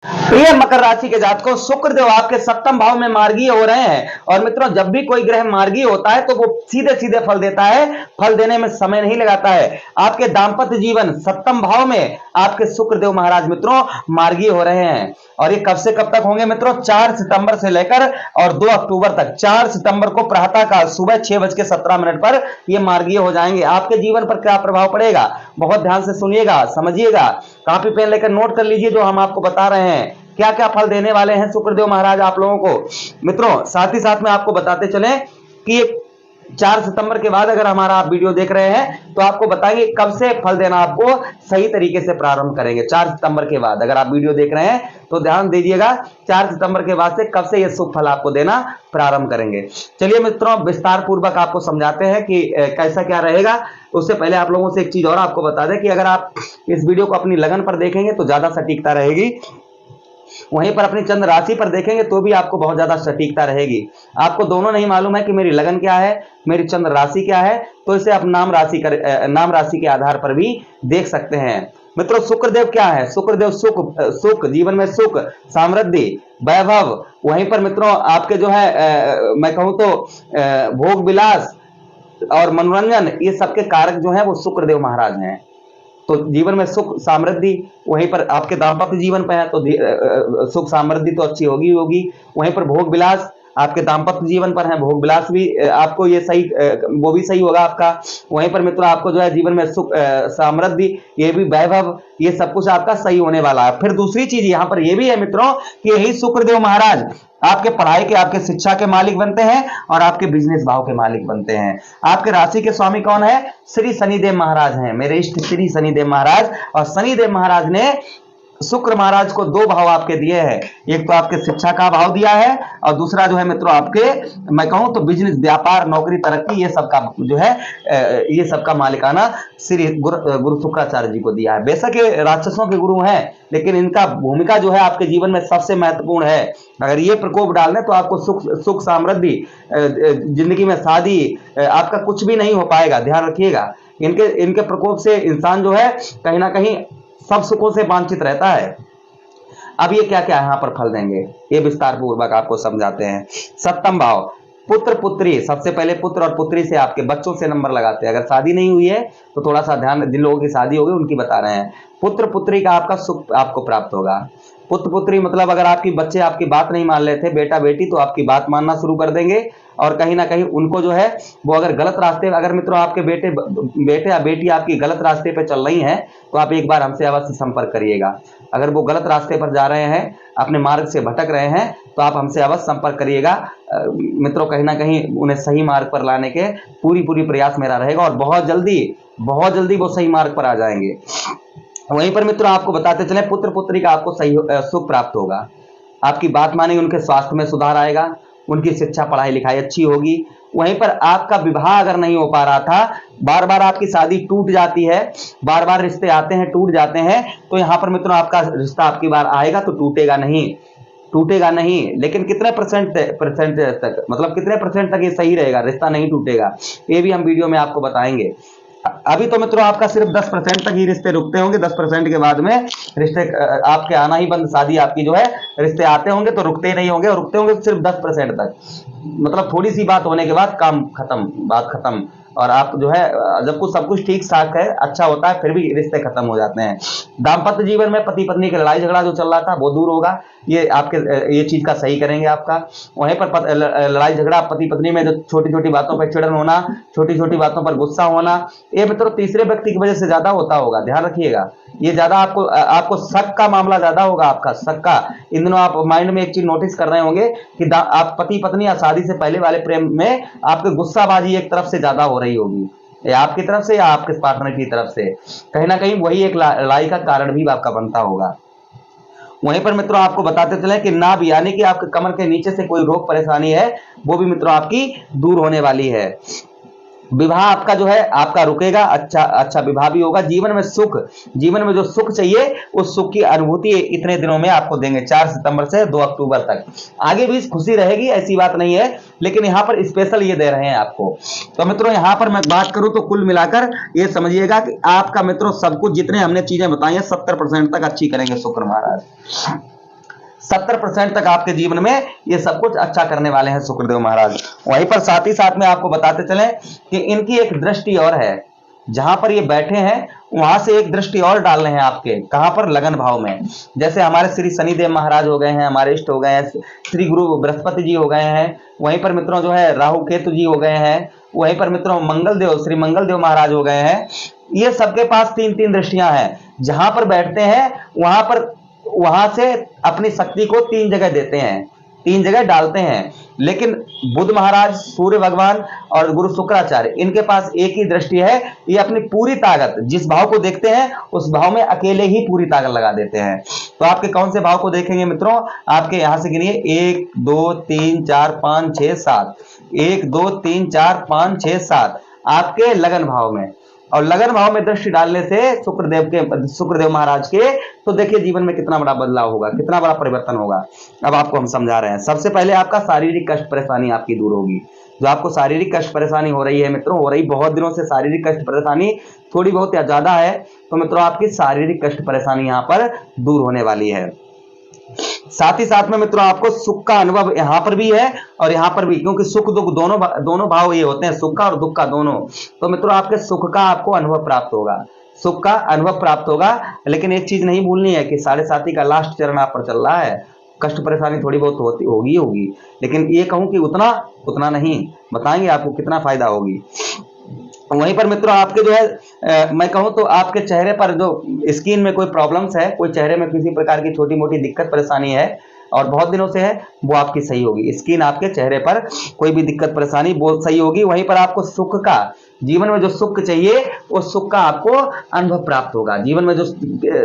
प्रिय मकर राशि के जातकों, शुक्रदेव आपके सप्तम भाव में मार्गीय हो रहे हैं। और मित्रों, जब भी कोई ग्रह मार्गीय होता है तो वो सीधे सीधे फल देता है, फल देने में समय नहीं लगाता है। आपके दांपत्य जीवन सप्तम भाव में आपके शुक्रदेव महाराज मित्रों मार्गीय हो रहे हैं। और ये कब से कब तक होंगे मित्रों? 4 सितंबर से लेकर और 2 अक्टूबर तक। 4 सितंबर को प्रातः काल सुबह 6:17 पर ये मार्गीय हो जाएंगे। आपके जीवन पर क्या प्रभाव पड़ेगा, बहुत ध्यान से सुनिएगा, समझिएगा, कॉपी पेन लेकर नोट कर लीजिए जो हम आपको बता रहे हैं, क्या क्या फल देने वाले हैं शुक्रदेव महाराज आप लोगों को। मित्रों, साथ ही साथ में आपको बताते चलें कि 4 सितंबर के बाद अगर हमारा आप वीडियो देख रहे हैं तो आपको बताएंगे कब से फल देना आपको सही तरीके से प्रारंभ करेंगे। 4 सितंबर के बाद अगर आप वीडियो देख रहे हैं तो ध्यान दीजिएगा, 4 सितंबर के बाद से कब से ये शुभ फल आपको देना प्रारंभ करेंगे। चलिए मित्रों, विस्तार पूर्वक आपको समझाते हैं कि कैसा क्या रहेगा। उससे पहले आप लोगों से एक चीज और आपको बता दें कि अगर आप इस वीडियो को अपनी लगन पर देखेंगे तो ज्यादा सटीकता रहेगी, वहीं पर अपनी चंद्र राशि पर देखेंगे तो भी आपको बहुत ज्यादा सटीकता रहेगी। आपको दोनों नहीं मालूम है कि मेरी लगन क्या है, मेरी चंद्र राशि क्या है, तो इसे आप नाम राशि के आधार पर भी देख सकते हैं। मित्रों, शुक्रदेव क्या है? शुक्रदेव सुख, जीवन में सुख, समृद्धि, वैभव, वहीं पर मित्रों आपके जो है मैं कहूं तो भोग विलास और मनोरंजन, ये सबके कारक जो है वो शुक्रदेव महाराज हैं। तो जीवन में सुख समृद्धि, वहीं पर आपके दाम्पत्य जीवन पे है तो सुख समृद्धि तो अच्छी होगी होगी। वहीं पर भोग विलास आपके दाम्पत्य जीवन पर है, भोग विलास भी आपको ये सही, वो भी सही होगा आपका। वहीं पर मित्रों आपको जो है जीवन में सुख समृद्धि, ये भी वैभव, ये सब कुछ आपका सही होने वाला है। फिर दूसरी चीज यहाँ पर ये भी है मित्रों कि यही शुक्रदेव महाराज आपके पढ़ाई के, आपके शिक्षा के मालिक बनते हैं और आपके बिजनेस भाव के मालिक बनते हैं। आपके राशि के स्वामी कौन है? श्री शनिदेव महाराज हैं, मेरे इष्ट श्री शनिदेव महाराज। और शनिदेव महाराज ने शुक्र महाराज को 2 भाव आपके दिए हैं, एक तो आपके शिक्षा का भाव दिया है और दूसरा जो है मित्रों आपके मैं कहूं तो बिजनेस, व्यापार, नौकरी, तरक्की, ये सब का जो है ये सब का मालिकाना श्री गुरु शुक्राचार्य जी को दिया है। बेशक ये राक्षसों के गुरु हैं, लेकिन इनका भूमिका जो है आपके जीवन में सबसे महत्वपूर्ण है। अगर ये प्रकोप डाल दें तो आपको सुख समृद्धि, जिंदगी में शादी, आपका कुछ भी नहीं हो पाएगा। ध्यान रखिएगा, इनके प्रकोप से इंसान जो है कहीं ना कहीं सब सुखों से वांछित रहता है। अब ये क्या क्या यहां पर फल देंगे, ये विस्तार पूर्वक आपको समझाते हैं। सप्तम भाव, पुत्र पुत्री, सबसे पहले पुत्र और पुत्री से आपके बच्चों से नंबर लगाते हैं। अगर शादी नहीं हुई है तो थोड़ा सा ध्यान, जिन लोगों की शादी होगी उनकी बता रहे हैं। पुत्र पुत्री का आपका सुख आपको प्राप्त होगा। पुत्र पुत्री मतलब अगर आपकी बच्चे आपकी बात नहीं मान रहे थे, बेटा बेटी, तो आपकी बात मानना शुरू कर देंगे। और कहीं ना कहीं उनको जो है वो अगर गलत रास्ते, अगर मित्रों आपके बेटे या बेटी आपकी गलत रास्ते पर चल रही हैं तो आप एक बार हमसे अवश्य संपर्क करिएगा। अगर वो गलत रास्ते पर जा रहे हैं, अपने मार्ग से भटक रहे हैं, तो आप हमसे अवश्य संपर्क करिएगा मित्रों। कहीं ना कहीं उन्हें सही मार्ग पर लाने के पूरी प्रयास मेरा रहेगा और बहुत जल्दी वो सही मार्ग पर आ जाएंगे। वहीं पर मित्रों आपको बताते चले, पुत्र पुत्री का आपको सही सुख प्राप्त होगा। आपकी बात मानेंगे, उनके स्वास्थ्य में सुधार आएगा, उनकी शिक्षा पढ़ाई लिखाई अच्छी होगी। वहीं पर आपका विवाह अगर नहीं हो पा रहा था, बार बार आपकी शादी टूट जाती है, बार बार रिश्ते आते हैं टूट जाते हैं, तो यहाँ पर मित्रों आपका रिश्ता आपकी बार आएगा तो टूटेगा नहीं। लेकिन कितने परसेंट तक, मतलब कितने परसेंट तक ये सही रहेगा, रिश्ता नहीं टूटेगा, ये भी हम वीडियो में आपको बताएंगे। अभी तो मित्रों आपका सिर्फ 10% तक ही रिश्ते रुकते होंगे, 10% के बाद में रिश्ते आपके आना ही बंद, शादी आपकी जो है, रिश्ते आते होंगे तो रुकते नहीं होंगे, और रुकते होंगे सिर्फ 10% तक। मतलब थोड़ी सी बात होने के बाद काम खत्म, बात खत्म। और आप जो है जब कुछ सब कुछ ठीक ठाक है, अच्छा होता है, फिर भी रिश्ते खत्म हो जाते हैं। दाम्पत्य जीवन में पति पत्नी की लड़ाई झगड़ा जो चल रहा था वो दूर होगा, ये आपके ये चीज का सही करेंगे आपका। वहीं पर लड़ाई झगड़ा पति पत्नी में जो छोटी छोटी बातों पर चिड़न होना, छोटी छोटी बातों पर गुस्सा होना, ये मित्रों तीसरे व्यक्ति की वजह से ज्यादा होता होगा, ध्यान रखिएगा। ये ज्यादा आपको शक का मामला ज्यादा होगा, आपका शक का। इन दिनों आप माइंड में एक चीज नोटिस कर रहे होंगे कि आप पति पत्नी या शादी से पहले वाले प्रेम में आपके गुस्साबाजी एक तरफ से ज्यादा हो रही होगी, या आपकी तरफ से या आपके पार्टनर की तरफ से। कहीं ना कहीं वही एक लड़ाई का कारण भी आपका बनता होगा। वहीं पर मित्रों आपको बताते चले कि नाभ, यानी कि आपके कमर के नीचे से कोई रोग परेशानी है, वो भी मित्रों आपकी दूर होने वाली है। विवाह आपका जो है आपका रुकेगा, अच्छा विवाह भी होगा। जीवन में जो सुख चाहिए उस सुख की अनुभूति इतने दिनों में आपको देंगे, 4 सितंबर से 2 अक्टूबर तक। आगे भी खुशी रहेगी, ऐसी बात नहीं है, लेकिन यहाँ पर स्पेशल ये दे रहे हैं आपको। तो मित्रों यहाँ पर मैं बात करूं तो कुल मिलाकर ये समझिएगा कि आपका मित्रों सब कुछ जितने हमने चीजें बताई हैं 70% तक अच्छी करेंगे शुक्र महाराज। 70% तक आपके जीवन में ये सब कुछ अच्छा करने वाले हैं शुक्रदेव महाराज। वहीं पर साथ ही साथ में आपको बताते चलें कि इनकी एक दृष्टि और है, जहां पर ये बैठे हैं वहां से एक दृष्टि और डाल रहे हैं आपके, कहां पर, लगन भाव में। जैसे हमारे श्री शनिदेव महाराज हो गए हैं, हमारे इष्ट हो गए हैं, श्री गुरु बृहस्पति जी हो गए हैं, वहीं पर मित्रों जो है राहु केतु जी हो गए हैं, वहीं पर मित्रों मंगल देव, श्री मंगल देव महाराज हो गए हैं। ये सबके पास 3-3 दृष्टियां हैं, जहां पर बैठते हैं वहां से अपनी शक्ति को 3 जगह देते हैं, 3 जगह डालते हैं। लेकिन बुध महाराज, सूर्य भगवान और गुरु शुक्राचार्य, इनके पास एक ही दृष्टि है, ये अपनी पूरी ताकत जिस भाव को देखते हैं उस भाव में अकेले ही पूरी ताकत लगा देते हैं। तो आपके कौन से भाव को देखेंगे मित्रों, आपके यहां से गिनिए 1 2 3 4 5 6 7, 1 2 3 4 5 6 7 आपके लगन भाव में। और लगन भाव में दृष्टि डालने से शुक्रदेव महाराज के, तो देखिए जीवन में कितना बड़ा बदलाव होगा, कितना बड़ा परिवर्तन होगा। अब आपको हम समझा रहे हैं। सबसे पहले आपका शारीरिक कष्ट परेशानी आपकी दूर होगी। जो आपको शारीरिक कष्ट परेशानी हो रही है मित्रों, हो रही बहुत दिनों से शारीरिक कष्ट परेशानी थोड़ी बहुत या ज्यादा है, तो मित्रों आपकी शारीरिक कष्ट परेशानी यहाँ पर दूर होने वाली है। साथ ही साथ में मित्रों आपको सुख का अनुभव यहां पर भी है और यहां पर भी, क्योंकि सुख दुख दोनों भाव ये होते हैं, सुख का और दुख का दोनों। तो मित्रों आपके सुख का आपको अनुभव प्राप्त होगा, सुख का अनुभव प्राप्त होगा। लेकिन एक चीज नहीं भूलनी है कि 7.5 का लास्ट चरण आप पर चल रहा है, कष्ट परेशानी थोड़ी बहुत होगी, लेकिन ये कहूं कि उतना नहीं, बताएंगे आपको कितना फायदा होगी। वहीं पर मित्रों आपके जो है मैं कहूं तो आपके चेहरे पर जो स्किन में कोई प्रॉब्लम्स है, कोई चेहरे में किसी प्रकार की छोटी मोटी दिक्कत परेशानी है और बहुत दिनों से है, वो आपकी सही होगी। स्किन आपके चेहरे पर कोई भी दिक्कत परेशानी वो सही होगी। वहीं पर आपको सुख का, जीवन में जो सुख चाहिए उस सुख का आपको अनुभव प्राप्त होगा। जीवन में जो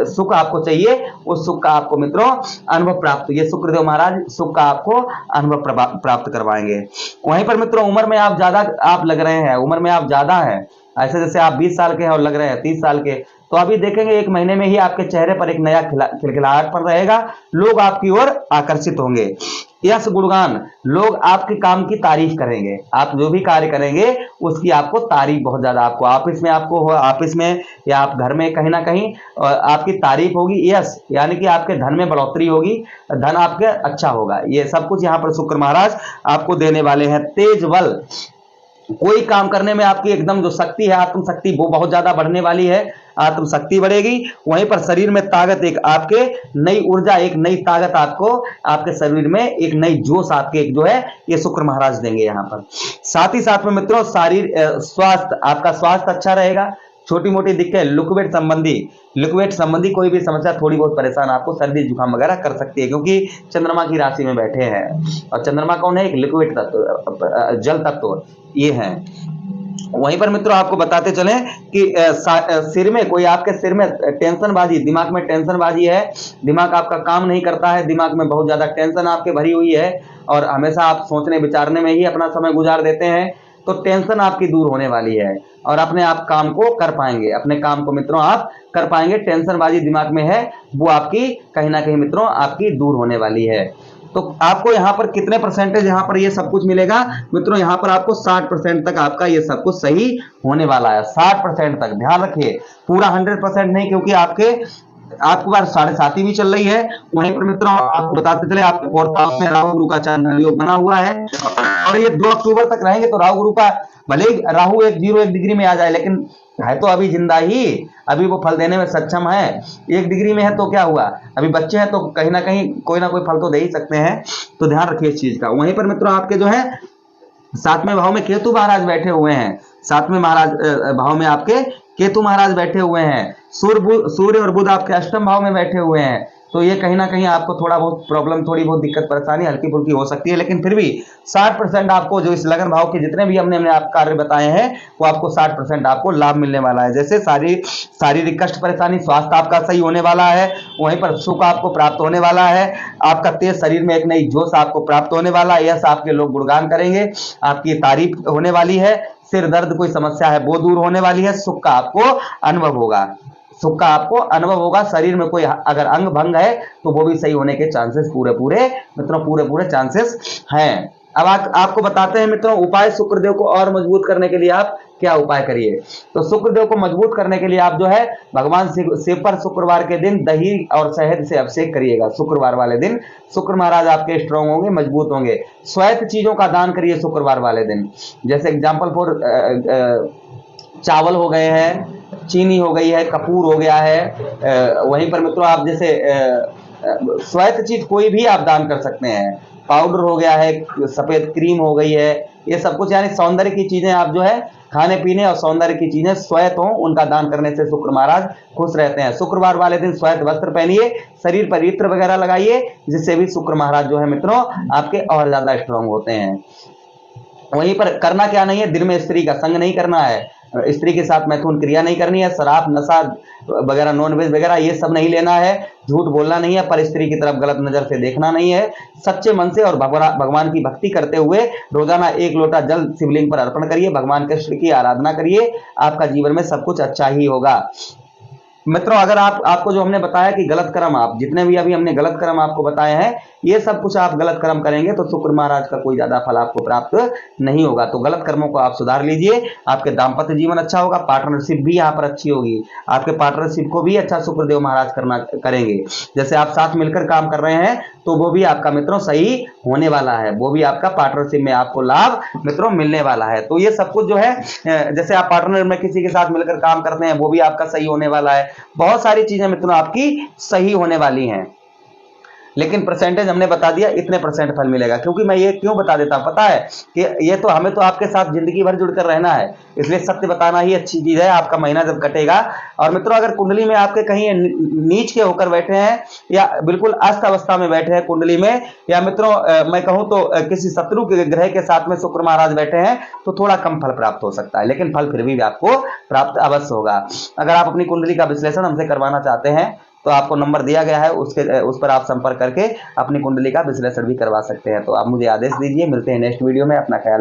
सुख आपको चाहिए उस सुख का आपको मित्रों अनुभव प्राप्त, ये शुक्रदेव महाराज सुख का आपको अनुभव प्राप्त करवाएंगे। वहीं पर मित्रों उम्र में आप ज्यादा आप लग रहे हैं, उम्र में आप ज्यादा हैं, ऐसे जैसे आप 20 साल के हैं और लग रहे हैं 30 साल के, तो अभी देखेंगे 1 महीने में ही आपके चेहरे पर एक नया खिलखिलाहट पर रहेगा, लोग आपकी ओर आकर्षित होंगे। यश गुणगान, लोग आपके काम की तारीफ करेंगे, आप जो भी कार्य करेंगे उसकी आपको तारीफ बहुत ज्यादा, आपको ऑफिस में या आप घर में कहीं ना कहीं आपकी तारीफ होगी। यश यानी कि आपके धन में बढ़ोतरी होगी, धन आपके अच्छा होगा। ये सब कुछ यहाँ पर शुक्र महाराज आपको देने वाले हैं। तेज बल, कोई काम करने में आपकी एकदम जो शक्ति है, आत्मशक्ति, वो बहुत ज्यादा बढ़ने वाली है, आत्मशक्ति बढ़ेगी। वहीं पर शरीर में ताकत, एक आपके नई ऊर्जा, एक नई ताकत आपको आपके शरीर में एक नई जोश आपके एक जो है ये शुक्र महाराज देंगे यहाँ पर। साथ ही साथ में मित्रों स्वास्थ्य, आपका स्वास्थ्य अच्छा रहेगा। छोटी मोटी दिक्कत, लिक्विड संबंधी कोई भी समस्या थोड़ी बहुत परेशान आपको सर्दी जुकाम वगैरह कर सकती है, क्योंकि चंद्रमा की राशि में बैठे हैं और चंद्रमा कौन है, एक लिक्विड तत्व, जल तत्व ये है। वहीं पर मित्रों आपको बताते चलें कि सिर में कोई, आपके सिर में टेंशनबाजी, दिमाग में टेंशनबाजी है, दिमाग आपका काम नहीं करता है, दिमाग में बहुत ज्यादा टेंशन आपके भरी हुई है और हमेशा आप सोचने विचारने में ही अपना समय गुजार देते हैं, तो टेंशन आपकी दूर होने वाली है और अपने आप काम को कर पाएंगे, अपने काम को मित्रों आप कर पाएंगे। टेंशनबाजी दिमाग में है वो आपकी कहीं ना कहीं मित्रों आपकी दूर होने वाली है। तो आपको यहाँ पर कितने परसेंटेज यहाँ पर ये सब कुछ मिलेगा मित्रों, यहाँ पर आपको 60% तक आपका ये सब कुछ सही होने वाला है। 60% तक ध्यान रखिए, पूरा 100% नहीं, क्योंकि आपको बार 7.5 भी चल रही है। वहीं पर मित्रों आपको बताते चले आपके 4th हाउस में राहु गुरु का चंद्र योग बना हुआ है और ये 2 अक्टूबर तक रहेंगे। तो राहु गुरु का, भले ही राहु 1 डिग्री में आ जाए, लेकिन है तो अभी जिंदा ही, अभी वो फल देने में सक्षम है। 1 डिग्री में है तो क्या हुआ, अभी बच्चे हैं तो कहीं ना कहीं कोई ना कोई फल तो दे ही सकते हैं, तो ध्यान रखिए इस चीज का। वहीं पर मित्रों आपके जो है 7वें भाव में केतु महाराज बैठे हुए हैं, 7वें भाव में आपके केतु महाराज बैठे हुए हैं। सूर्य और बुध आपके 8वें भाव में बैठे हुए हैं, तो ये कहीं ना कहीं आपको थोड़ा बहुत प्रॉब्लम, थोड़ी बहुत दिक्कत परेशानी हल्की फुल्की हो सकती है, लेकिन फिर भी 60% आपको जो इस लगन भाव के जितने भी हमने आप कार्य बताए हैं वो आपको 60% आपको लाभ मिलने वाला है। जैसे शारीरिक कष्ट परेशानी, स्वास्थ्य आपका सही होने वाला है, वहीं पर सुख आपको प्राप्त होने वाला है, आपका तेज शरीर में एक नई जोश आपको प्राप्त होने वाला है, यश आपके लोग गुणगान करेंगे, आपकी तारीफ होने वाली है, सिर दर्द कोई समस्या है वो दूर होने वाली है, सुख का आपको अनुभव होगा, सुख का आपको अनुभव होगा। शरीर में कोई अगर अंग भंग है तो वो भी सही होने के चांसेस पूरे मित्रों पूरे चांसेस हैं। अब आपको बताते हैं मित्रों उपाय शुक्रदेव को और मजबूत करने के लिए आप क्या उपाय करिए। तो शुक्रदेव को मजबूत करने के लिए आप जो है भगवान शिव पर शुक्रवार के दिन दही और शहद से अभिषेक करिएगा। शुक्रवार वाले दिन शुक्र महाराज आपके स्ट्रांग होंगे, मजबूत होंगे। श्वेत चीजों का दान करिए शुक्रवार वाले दिन, जैसे एग्जाम्पल फॉर चावल हो गए हैं, चीनी हो गई है, कपूर हो गया है। वहीं पर मित्रों आप जैसे श्वेत चीज कोई भी आप दान कर सकते हैं। पाउडर हो गया है, सफेद क्रीम हो गई है, ये सब कुछ यानी सौंदर्य की चीजें आप जो है खाने पीने और सौंदर्य की चीजें श्वेत हो उनका दान करने से शुक्र महाराज खुश रहते हैं। शुक्रवार वाले दिन श्वेत वस्त्र पहनिए, शरीर पर इत्र वगैरह लगाइए, जिससे भी शुक्र महाराज जो है मित्रों आपके और ज्यादा स्ट्रांग होते हैं। वहीं पर करना क्या नहीं है, दिन में स्त्री का संग नहीं करना है, स्त्री के साथ मैथुन क्रिया नहीं करनी है, शराब नशा वगैरह नॉनवेज वगैरह ये सब नहीं लेना है, झूठ बोलना नहीं है, पर स्त्री की तरफ गलत नजर से देखना नहीं है। सच्चे मन से और भगवान की भक्ति करते हुए रोजाना 1 लोटा जल शिवलिंग पर अर्पण करिए, भगवान कृष्ण की आराधना करिए, आपका जीवन में सब कुछ अच्छा ही होगा। मित्रों अगर आपको जो हमने बताया कि गलत कर्म, आप जितने भी अभी हमने गलत कर्म आपको बताए हैं, ये सब कुछ आप गलत कर्म करेंगे तो शुक्र महाराज का कोई ज्यादा फल आपको प्राप्त नहीं होगा। तो गलत कर्मों को आप सुधार लीजिए, आपके दाम्पत्य जीवन अच्छा होगा, पार्टनरशिप भी यहाँ पर अच्छी होगी, आपके पार्टनरशिप को भी अच्छा शुक्रदेव महाराज करेंगे। जैसे आप साथ मिलकर काम कर रहे हैं तो वो भी आपका मित्रों सही होने वाला है, वो भी आपका पार्टनरशिप में आपको लाभ मित्रों मिलने वाला है। तो ये सब कुछ जो है जैसे आप पार्टनर में किसी के साथ मिलकर काम करते हैं वो भी आपका सही होने वाला है। बहुत सारी चीजें मित्रों आपकी सही होने वाली हैं, लेकिन परसेंटेज हमने बता दिया इतने परसेंट फल मिलेगा। क्योंकि मैं ये क्यों बता देता हूं पता है कि ये तो हमें तो आपके साथ जिंदगी भर जुड़कर रहना है, इसलिए सत्य बताना ही अच्छी चीज है। आपका महीना जब कटेगा और मित्रों अगर कुंडली में आपके कहीं नीच के होकर बैठे हैं या बिल्कुल अस्त अवस्था में बैठे हैं कुंडली में, या मित्रों मैं कहूं तो किसी शत्रु के ग्रह के साथ में शुक्र महाराज बैठे हैं, तो थोड़ा कम फल प्राप्त हो सकता है, लेकिन फल फिर भी आपको प्राप्त अवश्य होगा। अगर आप अपनी कुंडली का विश्लेषण हमसे करवाना चाहते हैं तो आपको नंबर दिया गया है, उस पर आप संपर्क करके अपनी कुंडली का विश्लेषण भी करवा सकते हैं। तो आप मुझे आदेश दीजिए, मिलते हैं नेक्स्ट वीडियो में, अपना ख्याल